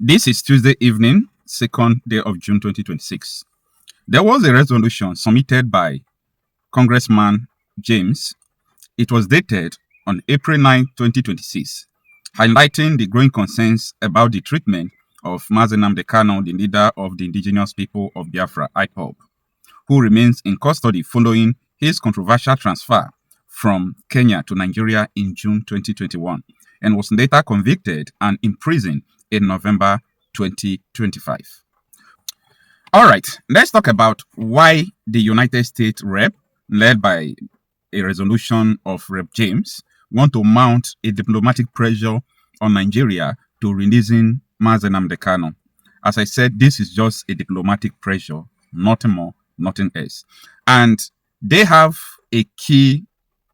This is Tuesday evening, 2nd day of June 2026. There was a resolution submitted by Congressman James. It was dated on April 9, 2026, highlighting the growing concerns about the treatment of Nnamdi Kanu, the leader of the Indigenous People of Biafra, IPOB, who remains in custody following his controversial transfer from Kenya to Nigeria in June 2021 and was later convicted and imprisoned in November 2025. All right, let's talk about why the United States Rep, led by a resolution of Rep James, want to mount a diplomatic pressure on Nigeria to releasing Nnamdi Kanu. As I said, this is just a diplomatic pressure, nothing more, nothing else. And they have a key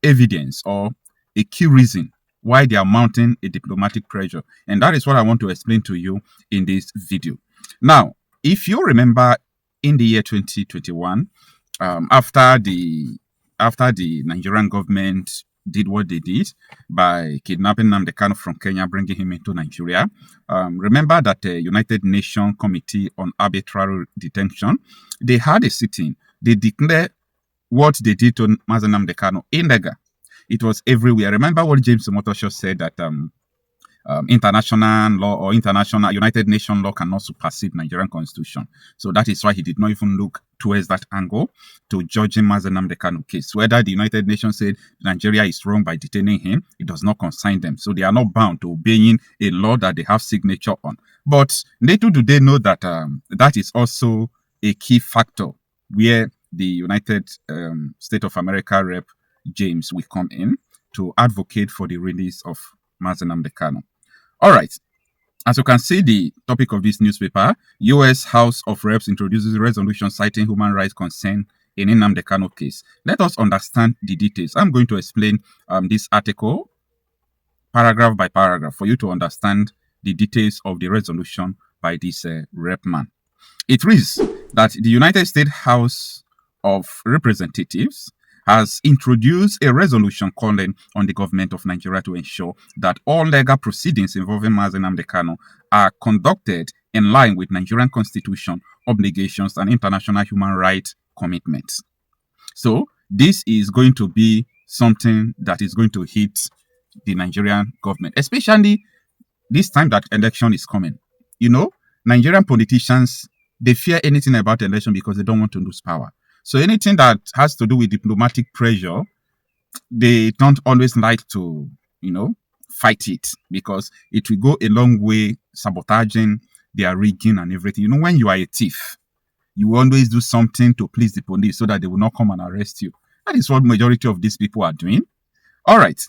evidence or a key reason why they are mounting a diplomatic pressure. And that is what I want to explain to you in this video. Now, if you remember in the year 2021, after the Nigerian government did what they did by kidnapping Nnamdi Kanu from Kenya, bringing him into Nigeria, remember that the United Nations Committee on Arbitrary Detention, they had a sitting. They declared what they did to Nnamdi Kanu illegal. It was everywhere. Remember what James Omotosho said, that international law or international United Nations law cannot supersede Nigerian constitution. So that is why he did not even look towards that angle to judging Nnamdi Kanu case. Whether the United Nations said Nigeria is wrong by detaining him, it does not concern them. So they are not bound to obeying a law that they have signature on. But little do they know that that is also a key factor where the United States of America Rep James will come in to advocate for the release of Nnamdi Kanu. All right. As you can see, the topic of this newspaper, U.S. House of Reps introduces a resolution citing human rights concern in Nnamdi Kanu case. Let us understand the details. I'm going to explain this article paragraph by paragraph for you to understand the details of the resolution by this rep man. It reads that the United States House of Representatives has introduced a resolution calling on the government of Nigeria to ensure that all legal proceedings involving Nnamdi Kanu are conducted in line with Nigerian constitution, obligations, and international human rights commitments. So this is going to be something that is going to hit the Nigerian government, especially this time that election is coming. You know, Nigerian politicians, they fear anything about election because they don't want to lose power. So anything that has to do with diplomatic pressure, they don't always like to, fight it because it will go a long way sabotaging their rigging and everything. When you are a thief, you always do something to please the police so that they will not come and arrest you. That is what majority of these people are doing. All right.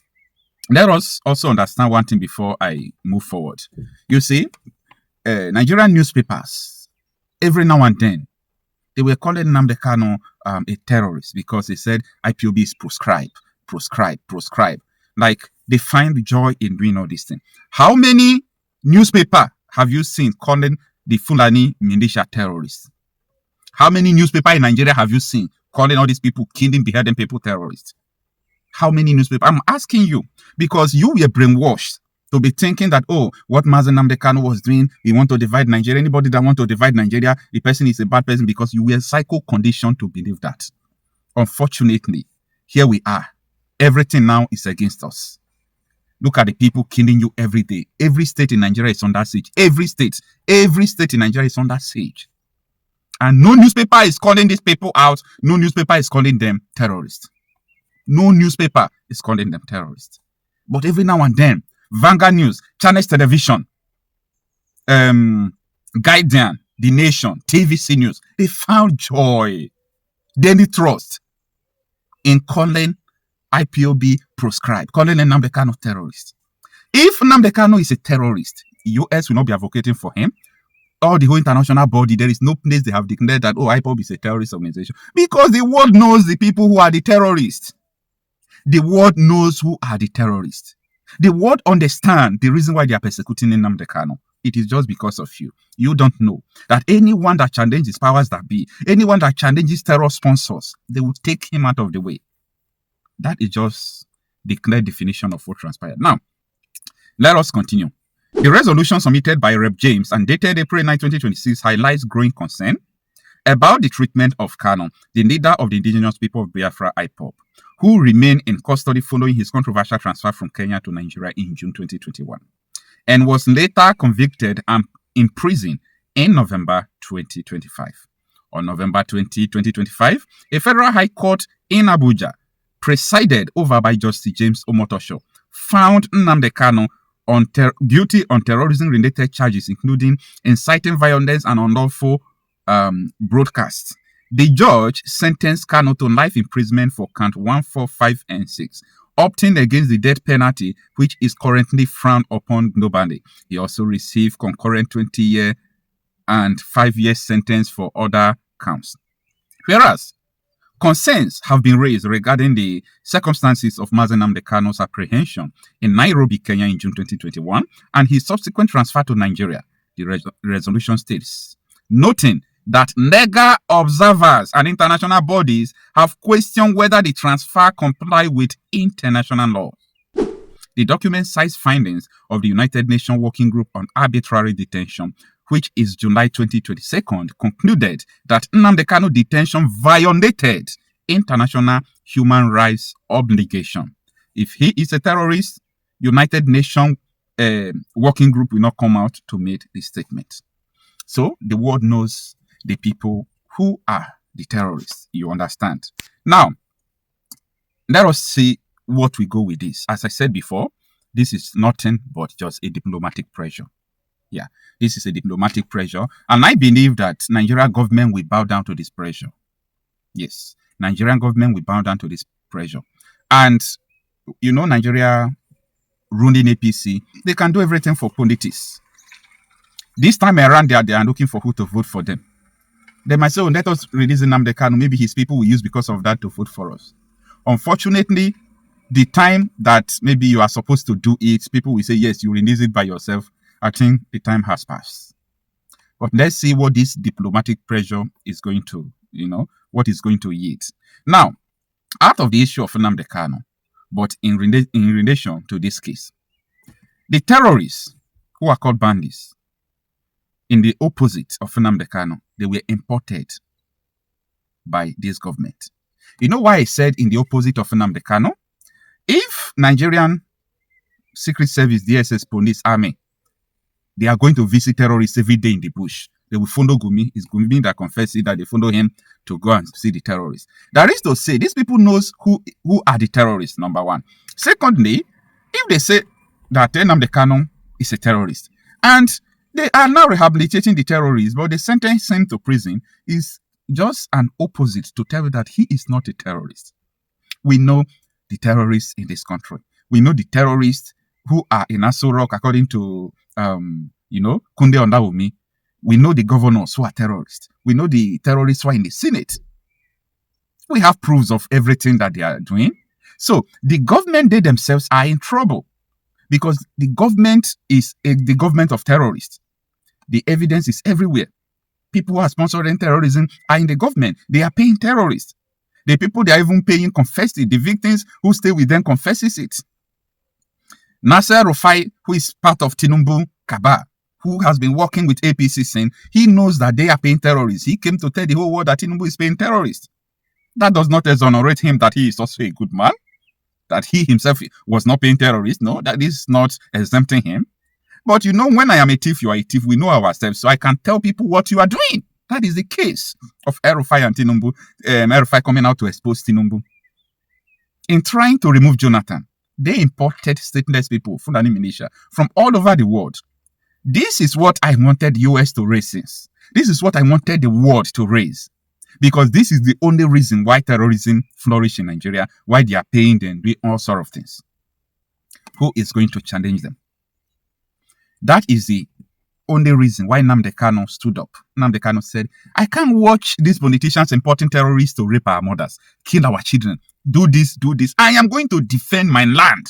Let us also understand one thing before I move forward. You see, Nigerian newspapers, every now and then, they were calling Nnamdi Kanu a terrorist because they said IPOB is proscribed. Like, they find joy in doing all these things. How many newspapers have you seen calling the Fulani militia terrorists? How many newspapers in Nigeria have you seen calling all these people, killing, beheading people terrorists? How many newspapers? I'm asking you because you were brainwashed to be thinking that, what Nnamdi Kanu was doing, we want to divide Nigeria. Anybody that wants to divide Nigeria, the person is a bad person because you were psycho-conditioned to believe that. Unfortunately, here we are. Everything now is against us. Look at the people killing you every day. Every state in Nigeria is under siege. Every state in Nigeria is under siege. And no newspaper is calling these people out. No newspaper is calling them terrorists. No newspaper is calling them terrorists. But every now and then, Vanguard News, Channels Television, Guardian, The Nation, TVC News, they found joy, Daily Trust in calling IPOB proscribed, calling Nnamdi Kanu terrorist. If Nnamdi Kanu is a terrorist, US will not be advocating for him. Or the whole international body, there is no place they have declared that, IPOB is a terrorist organization. Because the world knows the people who are the terrorists. The world knows who are the terrorists. The world understands the reason why they are persecuting Nnamdi Kanu. It is just because of you. You don't know that anyone that challenges powers that be, anyone that challenges terror sponsors, they will take him out of the way. That is just the clear definition of what transpired. Now, let us continue. The resolution submitted by Rep. James and dated April 9, 2026 highlights growing concern about the treatment of Kanu, the leader of the Indigenous People of Biafra, IPOB, who remained in custody following his controversial transfer from Kenya to Nigeria in June 2021, and was later convicted and imprisoned in November 2025. On November 20, 2025, a federal high court in Abuja, presided over by Justice James Omotosho, found Nnamdi Kanu guilty on terrorism-related charges, including inciting violence and unlawful broadcasts. The judge sentenced Kanu to life imprisonment for count 1, 4, 5, and 6, opting against the death penalty, which is currently frowned upon globally. He also received concurrent 20-year and 5-year sentence for other counts. Whereas concerns have been raised regarding the circumstances of Mazi Nnamdi Kanu's apprehension in Nairobi, Kenya in June 2021 and his subsequent transfer to Nigeria, the resolution states, noting that legal observers and international bodies have questioned whether the transfer comply with international law. The document cites findings of the United Nations Working Group on Arbitrary Detention, which is July 2022, concluded that Nnamdi Kanu detention violated international human rights obligation. If he is a terrorist, United Nations Working Group will not come out to make the statement. So the world knows the people who are the terrorists. You understand? Now, let us see what we go with this. As I said before, this is nothing but just a diplomatic pressure. Yeah, this is a diplomatic pressure. And I believe that Nigerian government will bow down to this pressure. Yes, Nigerian government will bow down to this pressure. And, you know, Nigeria ruling APC, they can do everything for politics. This time around, they are looking for who to vote for them. They might say, oh, let us release Nnamdi Kanu. Maybe his people will use because of that to vote for us. Unfortunately, the time that maybe you are supposed to do it, people will say, yes, you release it by yourself. I think the time has passed. But let's see what this diplomatic pressure is going to, what is going to yield. Now, out of the issue of Nnamdi Kanu, but in relation to this case, the terrorists who are called bandits, in the opposite of Nnamdi Kanu, they were imported by this government. You know why I said in the opposite of Nnamdi Kanu? If Nigerian Secret Service, DSS, Police, Army, they are going to visit terrorists every day in the bush, they will follow Gumi. It's Gumi that confesses that they follow him to go and see the terrorists. That is to say, these people knows who are the terrorists, number one. Secondly, if they say that Nnamdi Kanu is a terrorist, and they are now rehabilitating the terrorists, but the sentence him to prison is just an opposite to tell you that he is not a terrorist. We know the terrorists in this country. We know the terrorists who are in Aso Rock, according to, Kunde Ondawumi. We know the governors who are terrorists. We know the terrorists who are in the Senate. We have proofs of everything that they are doing. So the government, they themselves are in trouble because the government is the government of terrorists. The evidence is everywhere. People who are sponsoring terrorism are in the government. They are paying terrorists. The people they are even paying confess it. The victims who stay with them confesses it. Nasser Rufai, who is part of Tinubu Kaba, who has been working with APC since, he knows that they are paying terrorists. He came to tell the whole world that Tinubu is paying terrorists. That does not exonerate him that he is also a good man, that he himself was not paying terrorists. No, that is not exempting him. But you know, when I am a thief, you are a thief. We know ourselves. So I can tell people what you are doing. That is the case of Erufai and Tinubu. Erufai coming out to expose Tinubu. In trying to remove Jonathan, they imported stateless people, Fulani militia, from all over the world. This is what I wanted the US to raise since. This is what I wanted the world to raise. Because this is the only reason why terrorism flourishes in Nigeria, why they are paying them, doing all sorts of things. Who is going to challenge them? That is the only reason why Nnamdi Kanu stood up. Nnamdi Kanu said, I can't watch these politicians importing terrorists to rape our mothers, kill our children, do this, do this. I am going to defend my land.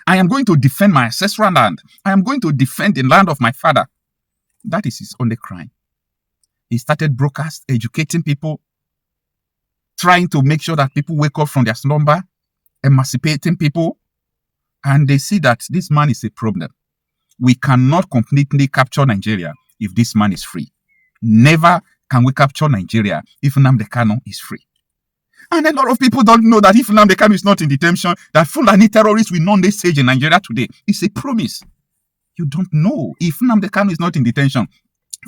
I am going to defend my ancestral land. I am going to defend the land of my father. That is his only crime. He started broadcast, educating people, trying to make sure that people wake up from their slumber, emancipating people, and they see that this man is a problem. we cannot completely capture Nigeria if this man is free. Never can we capture Nigeria if Nnamdi Kanu is free. And a lot of people don't know that if Nnamdi Kanu is not in detention, that Fulani terrorists will not stage in Nigeria today. It's a promise. You don't know. If Nnamdi Kanu is not in detention,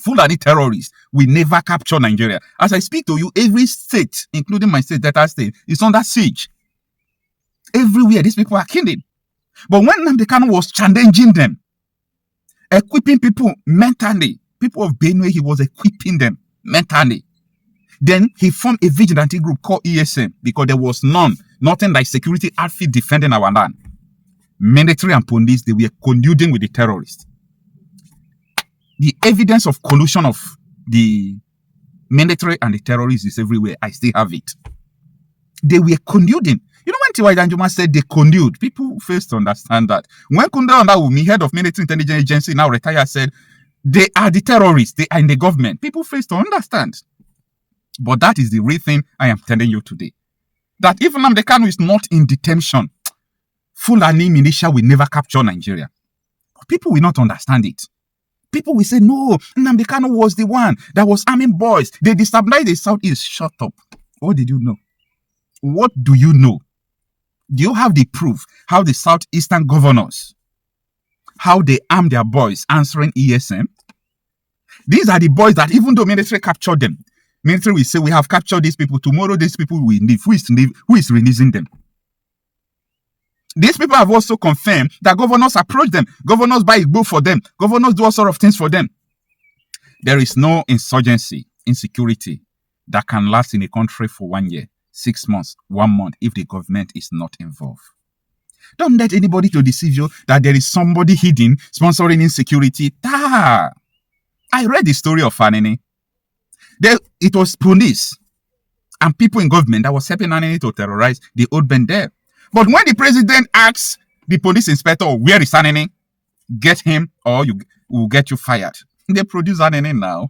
Fulani terrorists will never capture Nigeria. As I speak to you, every state, including my state, Delta State, is under siege. Everywhere, these people are killing. But when Nnamdi Kanu was challenging them, equipping people mentally, people of Benue, he was equipping them mentally. Then he formed a vigilante group called ESM because there was nothing like security outfit defending our land. Military and police, they were colluding with the terrorists. The evidence of collusion of the military and the terrorists is everywhere. I still have it. They were colluding. You know, when T.Y. Danjuma said they collude, people fail to understand that. When Kunde Ondawumi, head of military intelligence agency, now retired, said they are the terrorists, they are in the government. People fail to understand. But that is the real thing I am telling you today. That if Nnamdi Kanu is not in detention, Fulani militia will never capture Nigeria. But people will not understand it. People will say, no, Nnamdi Kanu was the one that was arming boys. They destabilized the Southeast. Shut up. What did you know? What do you know? Do you have the proof how the Southeastern governors, how they arm their boys answering ESM? These are the boys that even though military captured them, military will say, we have captured these people. Tomorrow, these people will leave. Who is releasing them? These people have also confirmed that governors approach them. Governors buy Igbo for them. Governors do all sorts of things for them. There is no insurgency, insecurity that can last in a country for 1 year, 6 months, 1 month if the government is not involved. Don't let anybody to deceive you that there is somebody hidden sponsoring insecurity. I read the story of Anini. It was police and people in government that was helping Anini to terrorize the old men there. But when the president asks the police inspector, where is Anini? Get him or you will get you fired. They produce Anini now.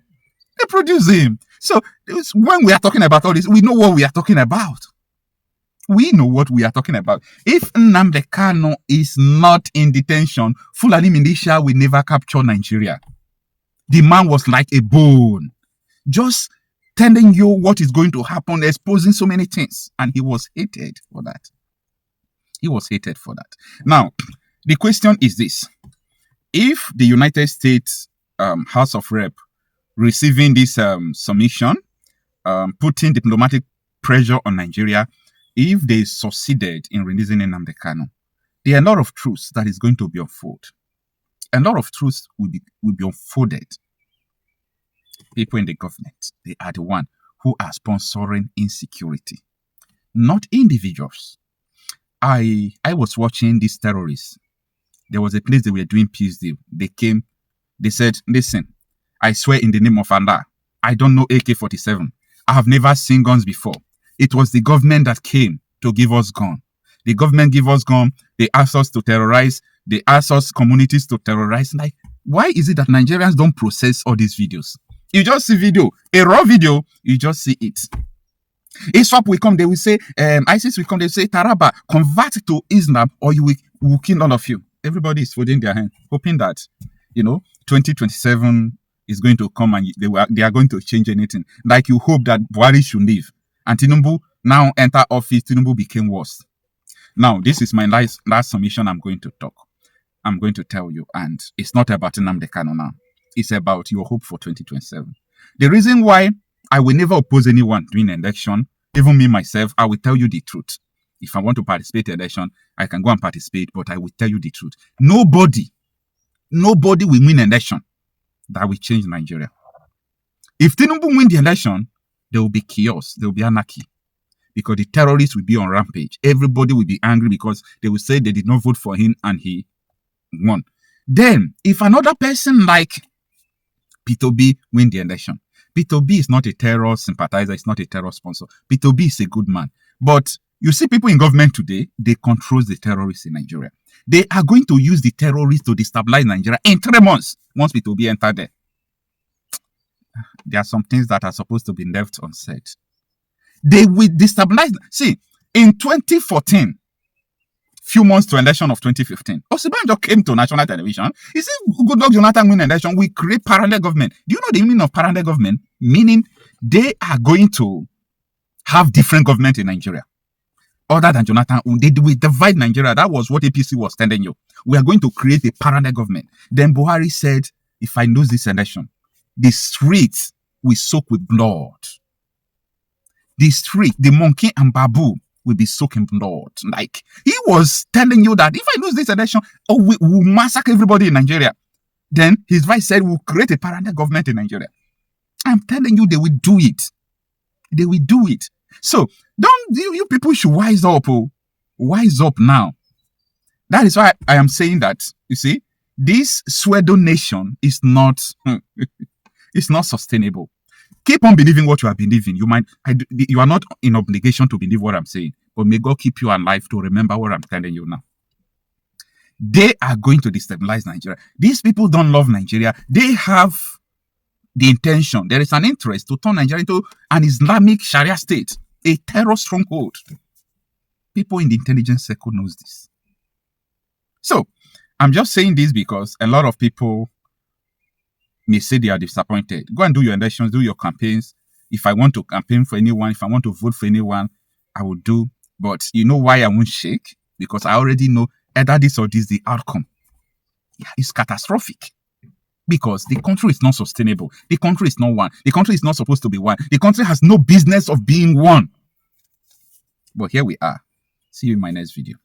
They produce him. So when we are talking about all this, we know what we are talking about. We know what we are talking about. If Nnamdi Kanu is not in detention, Fulani militia will never capture Nigeria. The man was like a bone. Just telling you what is going to happen, exposing so many things. And he was hated for that. He was hated for that. Now, the question is this. If the United States House of Rep receiving this submission, putting diplomatic pressure on Nigeria, if they succeeded in releasing Nnamdi Kanu, there are a lot of truths that is going to be unfolded. A lot of truths will be unfolded. People in the government, they are the one who are sponsoring insecurity, not individuals. I was watching these terrorists. There was a place they were doing peace deal. They came, they said, listen, I swear in the name of Allah, I don't know AK-47. I have never seen guns before. It was the government that came to give us gun. The government gave us gun. They asked us to terrorize. They asked us communities to terrorize. Like, why is it that Nigerians don't process all these videos? You just see video, a raw video, you just see it. ISWAP will come, they will say, ISIS will come, they will say, Taraba, convert to Islam or you will kill all of you. Everybody is folding their hands, hoping that, 2027 is going to come and they are going to change anything. Like you hope that Buhari should leave. And Tinubu now enter office, Tinubu became worse. Now, this is my last submission I'm going to tell you. And it's not about Nnamdi Kanu now. It's about your hope for 2027. The reason why I will never oppose anyone during an election, even me myself, I will tell you the truth. If I want to participate in election, I can go and participate, but I will tell you the truth. Nobody will win an election that will change Nigeria. If Tinubu win the election, there will be chaos, there will be anarchy, because the terrorists will be on rampage. Everybody will be angry because they will say they did not vote for him and he won. Then, if another person like P2B win the election, P2B is not a terror sympathizer, it's not a terror sponsor. P2B is a good man. But you see people in government today, they control the terrorists in Nigeria. They are going to use the terrorists to destabilize Nigeria in 3 months once P2B enter there. There are some things that are supposed to be left unsaid. They will destabilize. See, in 2014, few months to election of 2015, Osinbajo came to national television. He said, Goodluck Jonathan win election, we create parallel government. Do you know the meaning of parallel government? Meaning they are going to have different government in Nigeria. Other than Jonathan, they will divide Nigeria. That was what APC was telling you. We are going to create a parallel government. Then Buhari said, if I lose this election, the streets will soak with blood. The street, the monkey and babu will be soaking blood. Like, he was telling you that if I lose this election, we will massacre everybody in Nigeria. Then his vice said, we'll create a parallel government in Nigeria. I'm telling you, they will do it. They will do it. So, you people should wise up. Oh. Wise up now. That is why I am saying that, you see, this pseudo nation is not, it's not sustainable. Keep on believing what you are believing. You are not in obligation to believe what I'm saying, but may God keep you alive to remember what I'm telling you now. They are going to destabilize Nigeria. These people don't love Nigeria. They have the intention. There is an interest to turn Nigeria into an Islamic Sharia state, a terror stronghold. People in the intelligence circle knows this. So, I'm just saying this because a lot of people may say they are disappointed. Go and do your elections, do your campaigns. If I want to campaign for anyone, if I want to vote for anyone, I will do. But you know why I won't shake? Because I already know either this or this the outcome. Yeah, it's catastrophic. Because the country is not sustainable. The country is not one. The country is not supposed to be one. The country has no business of being one. But here we are. See you in my next video.